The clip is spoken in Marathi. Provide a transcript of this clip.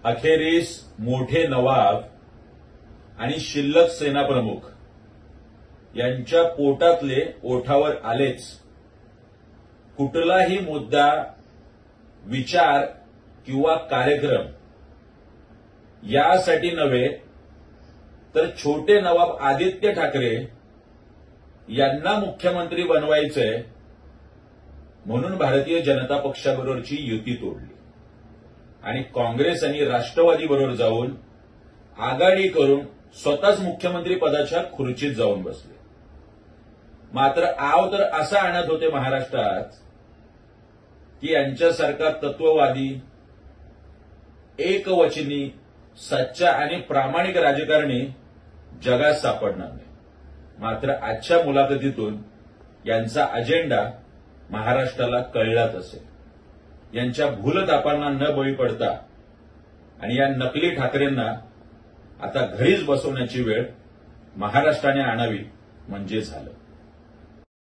अखेरीस मोठे नवाब आणि शिल्लक सेनाप्रमुख यांच्या पोटातले ओठावर आलेच. कुठलाही मुद्दा, विचार किंवा कार्यक्रम यासाठी नव्हे तर छोटे नवाब आदित्य ठाकरे यांना मुख्यमंत्री बनवायचंय म्हणून भारतीय जनता पक्षाबरोबरची युती तोडली आणि काँग्रेस आणि राष्ट्रवादीबरोबर जाऊन आघाडी करून स्वतःच मुख्यमंत्री पदाच्या खुर्चीत जाऊन बसले. मात्र आव तर असा आणत होते महाराष्ट्रात की यांच्यासारखा तत्ववादी, एकवचनी, सच्चा आणि प्रामाणिक राजकारणी जगात सापडणार नाही. मात्र आजच्या मुलाखतीतून यांचा अजेंडा महाराष्ट्राला कळलाच असेल. यांच्या भूलथापांना न बळी पडता आणि या नकली ठाकरेंना आता घरीच बसवण्याची वेळ महाराष्ट्राने आणावी म्हणजे झालं.